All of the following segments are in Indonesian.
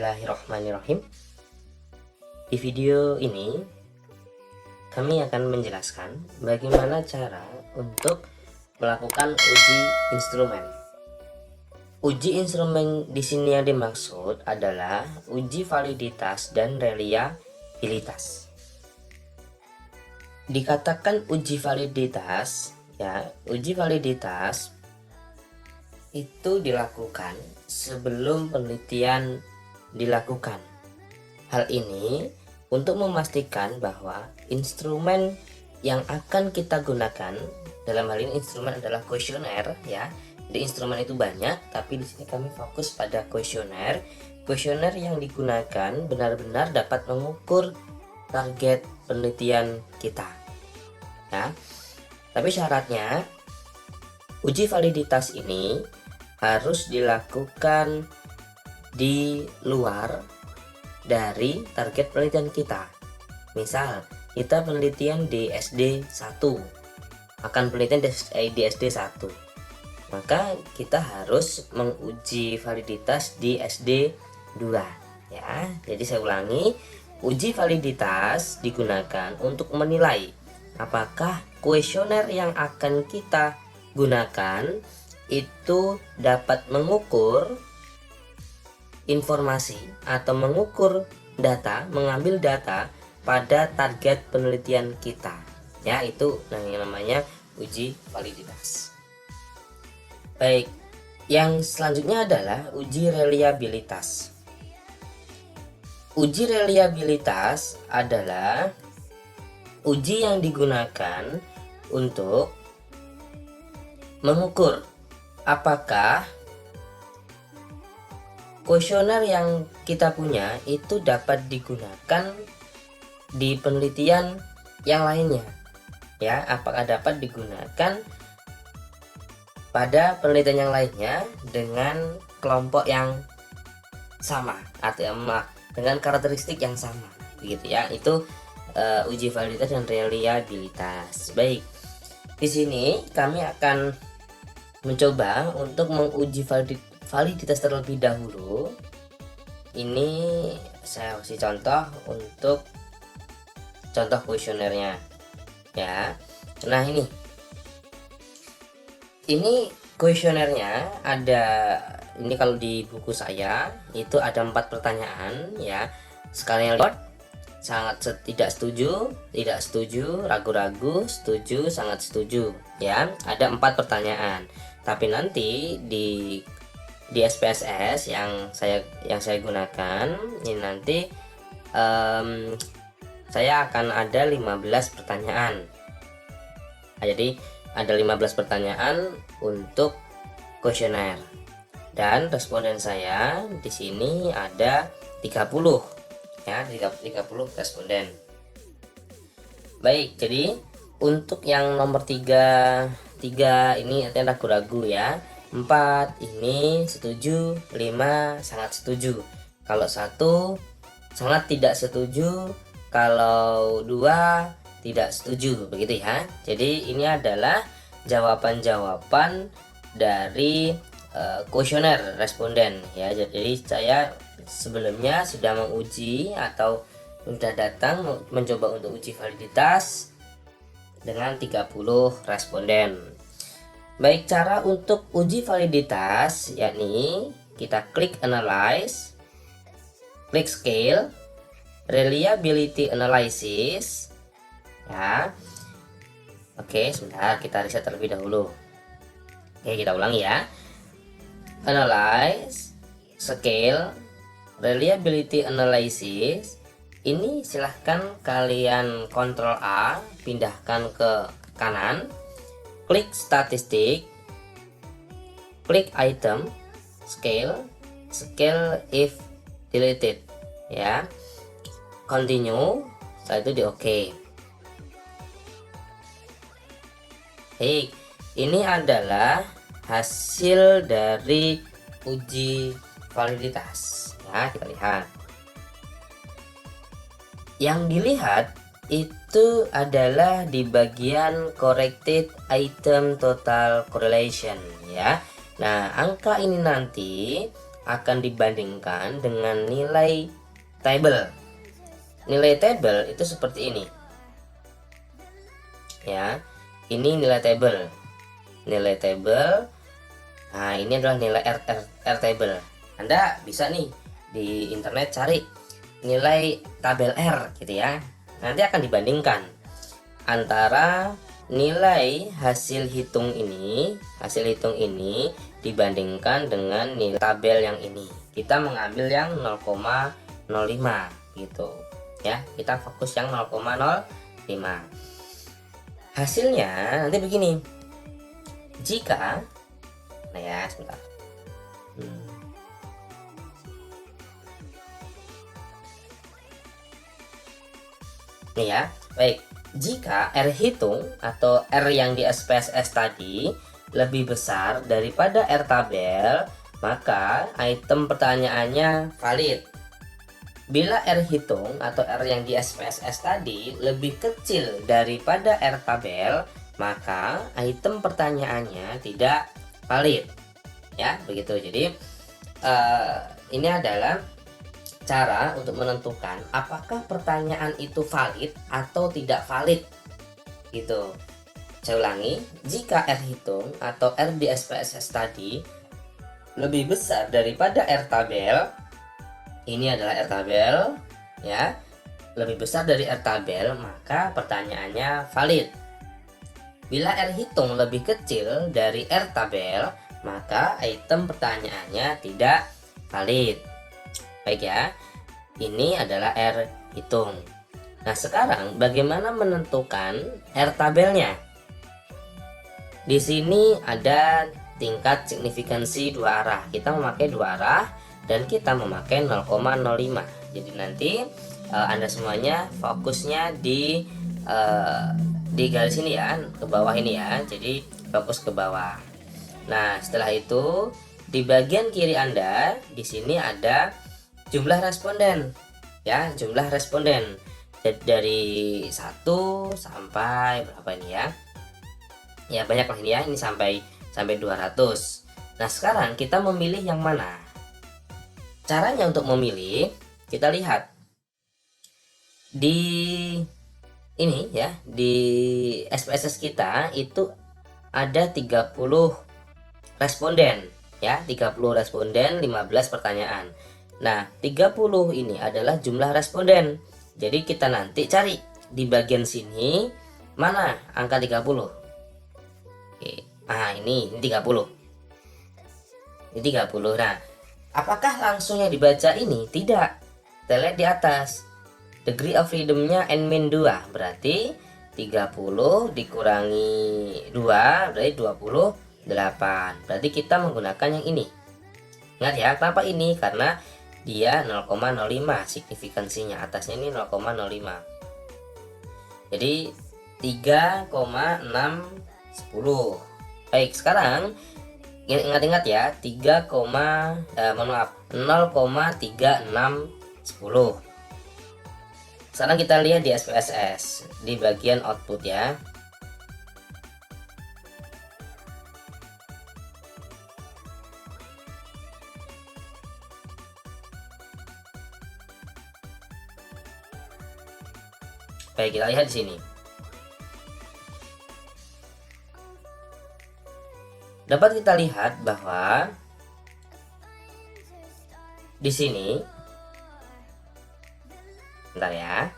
Bismillahirrahmanirrahim. Di video ini kami akan menjelaskan bagaimana cara untuk melakukan uji instrumen. Uji instrumen di sini yang dimaksud adalah uji validitas dan reliabilitas. Dikatakan uji validitas, uji validitas itu dilakukan sebelum penelitian dilakukan. Hal ini untuk memastikan bahwa instrumen yang akan kita gunakan, dalam hal ini instrumen adalah kuesioner Jadi instrumen itu banyak, tapi di sini kami fokus pada kuesioner. Kuesioner yang digunakan benar-benar dapat mengukur target penelitian kita. Tapi syaratnya uji validitas ini harus dilakukan di luar dari target penelitian kita. Misal kita penelitian di SD 1, akan penelitian di SD 1, maka kita harus menguji validitas di SD 2 Jadi saya ulangi, uji validitas digunakan untuk menilai apakah kuesioner yang akan kita gunakan itu dapat mengukur informasi atau mengukur data, mengambil data pada target penelitian kita. Itu yang namanya uji validitas. Baik, yang selanjutnya adalah uji reliabilitas. Uji reliabilitas adalah uji yang digunakan untuk mengukur apakah kuesioner yang kita punya itu dapat digunakan di penelitian yang lainnya, apakah dapat digunakan pada penelitian yang lainnya dengan kelompok yang sama atau dengan karakteristik yang sama, begitu Itu uji validitas dan reliabilitas. Baik, di sini kami akan mencoba untuk menguji validitas terlebih dahulu. Ini saya kasih contoh untuk contoh kuesionernya Nah, ini kuesionernya ada, ini kalau di buku saya itu ada 4 pertanyaan Skala yang sangat tidak setuju, tidak setuju, ragu-ragu, setuju, sangat setuju Ada 4 pertanyaan. Tapi nanti di SPSS yang saya gunakan ini nanti saya akan ada 15 pertanyaan. Jadi ada 15 pertanyaan untuk kuesioner dan responden saya di sini ada 30 30 responden. Baik, jadi untuk yang nomor 3 ini artinya ragu-ragu 4 ini setuju, 5 sangat setuju, kalau 1 sangat tidak setuju, kalau 2 tidak setuju, begitu Jadi ini adalah jawaban-jawaban dari kuesioner responden Jadi saya sebelumnya sudah menguji atau sudah datang mencoba untuk uji validitas dengan 30 responden. Baik, cara untuk uji validitas yakni kita klik analyze, klik scale, reliability analysis Oke, sebentar kita riset terlebih dahulu. Oke, kita ulangi Analyze, scale, reliability analysis. Ini silahkan kalian Ctrl A, pindahkan ke kanan, klik statistik, klik item, scale if deleted continue, setelah itu di OK. Baik, ini adalah hasil dari uji validitas kita lihat. Yang dilihat itu adalah di bagian corrected item total correlation Nah, angka ini nanti akan dibandingkan dengan nilai tabel. Nilai tabel itu seperti ini. Ya, ini nilai tabel. Nilai tabel. Nah, ini adalah nilai R table. Anda bisa nih di internet cari nilai tabel R gitu ya. Nanti akan dibandingkan antara nilai hasil hitung ini dibandingkan dengan nilai tabel yang ini. Kita mengambil yang 0,05 gitu ya. Kita fokus yang 0,05. Hasilnya nanti begini. Jika sebentar. Nih ya, baik. Jika R hitung atau R yang di SPSS tadi lebih besar daripada R tabel, maka item pertanyaannya valid. Bila R hitung atau R yang di SPSS tadi lebih kecil daripada R tabel, maka item pertanyaannya tidak valid. Ya, begitu. Jadi ini adalah cara untuk menentukan apakah pertanyaan itu valid atau tidak valid gitu. Saya ulangi, jika R hitung atau R di SPSS tadi lebih besar daripada R tabel, ini adalah R tabel ya, lebih besar dari R tabel, maka pertanyaannya valid. Bila R hitung lebih kecil dari R tabel, maka item pertanyaannya tidak valid. Baik ya, ini adalah R hitung. Nah, sekarang bagaimana menentukan R tabelnya? Di sini ada tingkat signifikansi dua arah. Kita memakai dua arah dan kita memakai 0,05. Jadi nanti Anda semuanya fokusnya di garis ini ya, ke bawah ini ya. Jadi fokus ke bawah. Nah, setelah itu di bagian kiri Anda di sini ada jumlah responden ya, jumlah responden dari 1 sampai berapa ini ya. Ya banyak lah ini ya, ini sampai 200. Nah, sekarang kita memilih yang mana? Caranya untuk memilih, kita lihat di ini ya, di SPSS kita itu ada 30 responden ya, 30 responden, 15 pertanyaan. Nah, 30 ini adalah jumlah responden. Jadi kita nanti cari di bagian sini mana angka 30. Oke. Nah, ini 30. Ini 30. Nah, apakah langsung yang dibaca ini? Tidak. Kita lihat di atas. Degree of freedom-nya N-min 2. Berarti 30 dikurangi 2 berarti 28. Berarti kita menggunakan yang ini. Ingat ya, kenapa ini? Karena dia 0,05 signifikansinya, atasnya ini 0,05. Jadi 3,610. Baik, sekarang ingat-ingat ya, 0,3610. Sekarang kita lihat di SPSS di bagian output ya. Baik, kita lihat di sini. Dapat kita lihat bahwa di sini, bentar ya.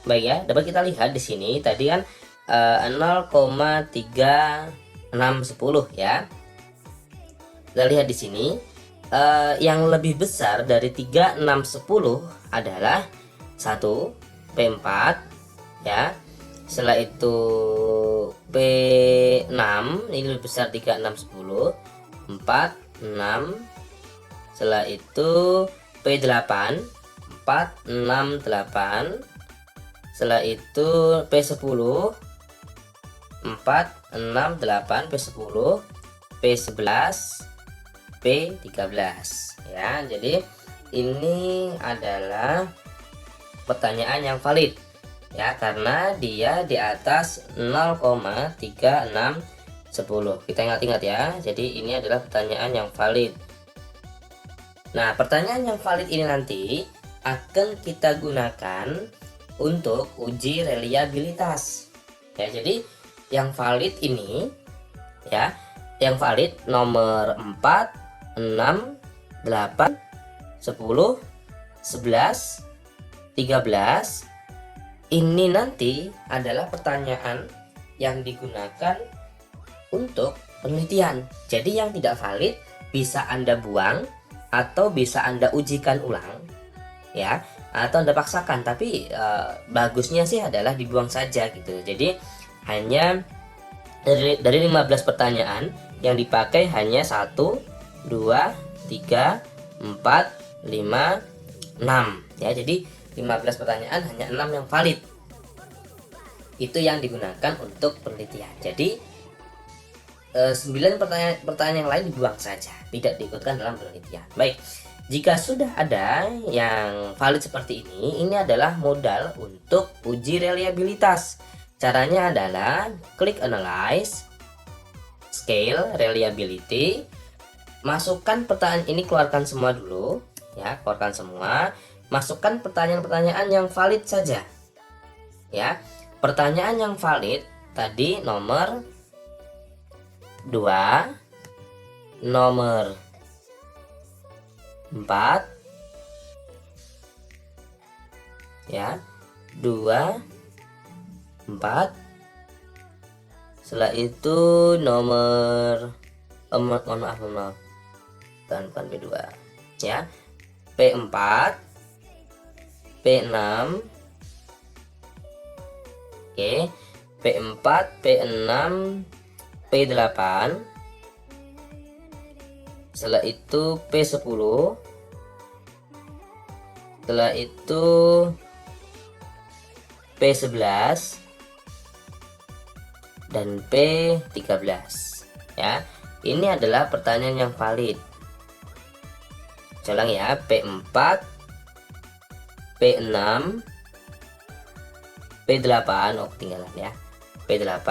Baik ya, dapat kita lihat di sini tadi kan 0,3610 ya. Kita lihat di sini yang lebih besar dari 3610 adalah 1 P4 ya. Setelah itu P6, ini lebih besar 3610, 4 6. Setelah itu P8, 4 6 8. Setelah itu P10, 4 6 8, P10, P11, P13 ya. Jadi ini adalah pertanyaan yang valid ya, karena dia di atas 0,3610. Kita ingat-ingat ya. Jadi ini adalah pertanyaan yang valid. Nah, pertanyaan yang valid ini nanti akan kita gunakan untuk uji reliabilitas. Ya, jadi yang valid ini ya, yang valid nomor 4, 6, 8, 10, 11, 13 ini nanti adalah pertanyaan yang digunakan untuk penelitian. Jadi yang tidak valid bisa Anda buang atau bisa Anda ujikan ulang ya, atau Anda paksakan, tapi bagusnya sih adalah dibuang saja gitu. Jadi hanya dari 15 pertanyaan yang dipakai hanya 1, 2, 3, 4, 5, 6 ya. Jadi 15 pertanyaan hanya 6 yang valid. Itu yang digunakan untuk penelitian. Jadi 9 pertanyaan yang lain dibuang saja, tidak diikutkan dalam penelitian. Baik, jika sudah ada yang valid seperti ini adalah modal untuk uji reliabilitas. Caranya adalah klik analyze, scale, reliability, masukkan pertanyaan ini, keluarkan semua dulu ya, keluarkan semua, masukkan pertanyaan-pertanyaan yang valid saja ya. Pertanyaan yang valid tadi nomor 2, nomor 4 ya, 2, 4. Setelah itu nomor mohon maaf bukan P2 ya, P4, P6, oke, P4, P6, P8, setelah itu P10, setelah itu P11 dan P13 ya. Ini adalah pertanyaan yang valid. Ulang ya, P4, P6, P8, oh ketinggalan ya, P8.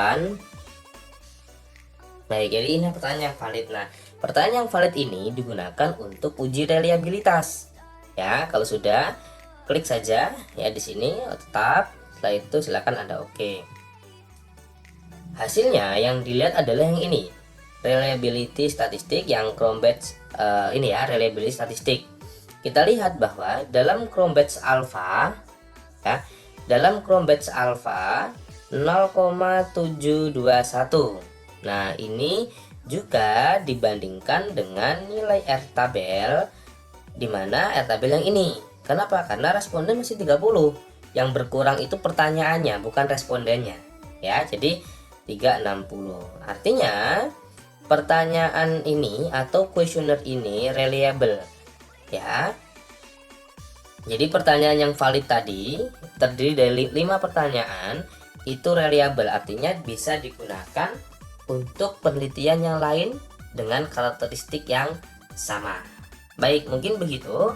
Baik, jadi ini pertanyaan yang valid. Nah, pertanyaan yang valid ini digunakan untuk uji reliabilitas ya. Kalau sudah, klik saja ya di sini, tetap. Setelah itu silakan Anda oke. Hasilnya yang dilihat adalah yang ini, reliability statistik, yang Chrome Batch ini ya, reliability statistik. Kita lihat bahwa dalam Chrome Batch Alpha ya, dalam Chrome Batch Alpha 0,721. Nah, ini juga dibandingkan dengan nilai R-tabel, di mana R-tabel yang ini. Kenapa? Karena responden masih 30. Yang berkurang itu pertanyaannya, bukan respondennya ya. Jadi 360. Artinya pertanyaan ini atau kuesioner ini reliable ya. Jadi pertanyaan yang valid tadi terdiri dari 5 pertanyaan, itu reliable, artinya bisa digunakan untuk penelitian yang lain dengan karakteristik yang sama. Baik, mungkin begitu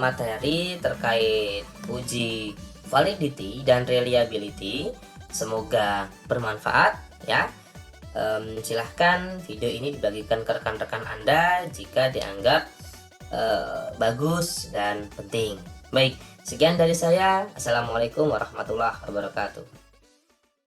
materi terkait uji validity dan reliability. Semoga bermanfaat ya. Silahkan video ini dibagikan ke rekan-rekan Anda jika dianggap bagus dan penting. Baik, sekian dari saya. Assalamualaikum warahmatullahi wabarakatuh.